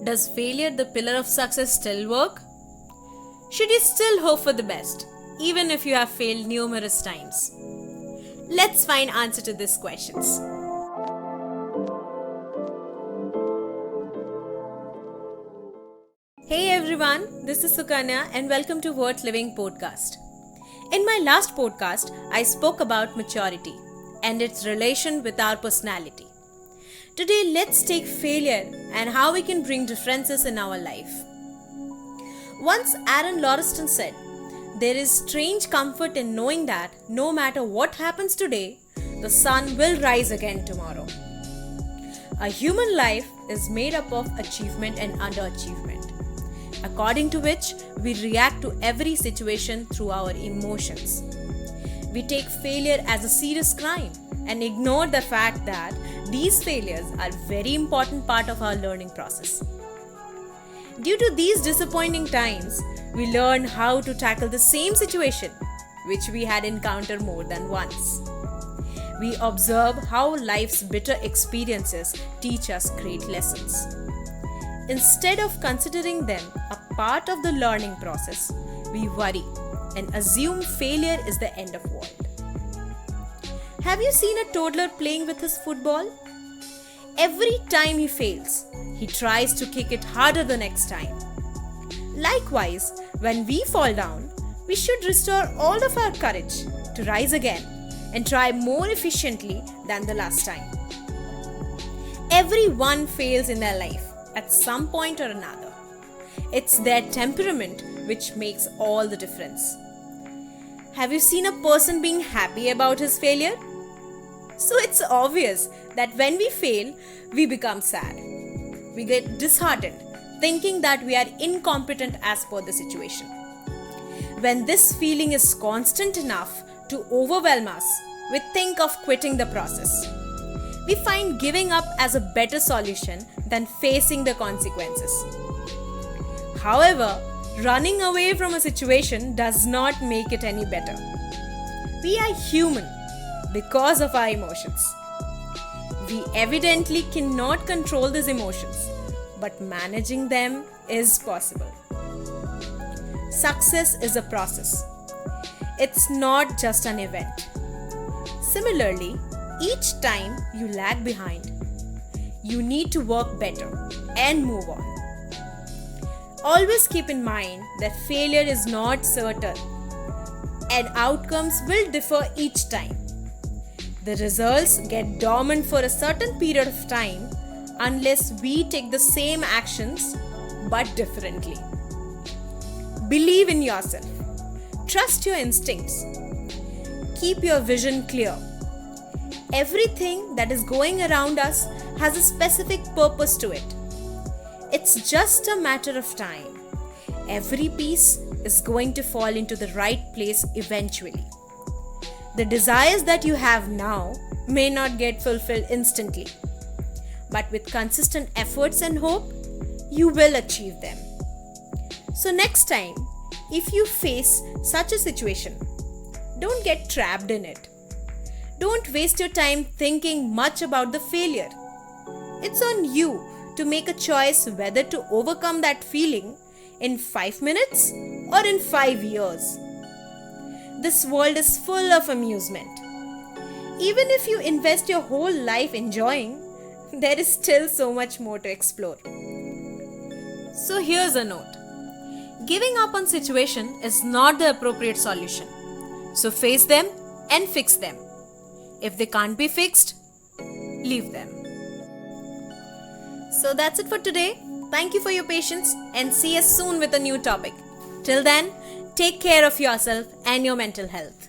Does failure, the pillar of success, still work? Should you still hope for the best, even if you have failed numerous times? Let's find answer to these questions. Hey everyone, this is Sukanya and welcome to Worth Living podcast. In my last podcast, I spoke about maturity and its relation with our personality. Today, let's take failure and how we can bring differences in our life. Once Aaron Lauriston said, "There is strange comfort in knowing that no matter what happens today, the sun will rise again tomorrow." A human life is made up of achievement and underachievement, according to which we react to every situation through our emotions. We take failure as a serious crime and ignore the fact that these failures are a very important part of our learning process. Due to these disappointing times, we learn how to tackle the same situation which we had encountered more than once. We observe how life's bitter experiences teach us great lessons. Instead of considering them a part of the learning process, we worry and assume failure is the end of the world. Have you seen a toddler playing with his football? Every time he fails, he tries to kick it harder the next time. Likewise, when we fall down, we should restore all of our courage to rise again and try more efficiently than the last time. Everyone fails in their life at some point or another. It's their temperament which makes all the difference. Have you seen a person being happy about his failure? So it's obvious that when we fail, we become sad. We get disheartened, thinking that we are incompetent as per the situation. When this feeling is constant enough to overwhelm us, we think of quitting the process. We find giving up as a better solution than facing the consequences. However, running away from a situation does not make it any better. We are human because of our emotions. We evidently cannot control these emotions, but managing them is possible. Success is a process. It's not just an event. Similarly, each time you lag behind, you need to work better and move on. Always keep in mind that failure is not certain and outcomes will differ each time. The results get dormant for a certain period of time unless we take the same actions but differently. Believe in yourself. Trust your instincts. Keep your vision clear. Everything that is going around us has a specific purpose to it. It's just a matter of time. Every piece is going to fall into the right place eventually. The desires that you have now may not get fulfilled instantly, but with consistent efforts and hope, you will achieve them. So next time, if you face such a situation, don't get trapped in it. Don't waste your time thinking much about the failure. It's on you to make a choice whether to overcome that feeling in 5 minutes or in 5 years. This world is full of amusement. Even if you invest your whole life enjoying, there is still so much more to explore. So here's a note. Giving up on situation is not the appropriate solution. So face them and fix them. If they can't be fixed, leave them. So that's it for today. Thank you for your patience and see us soon with a new topic. Till then, take care of yourself and your mental health.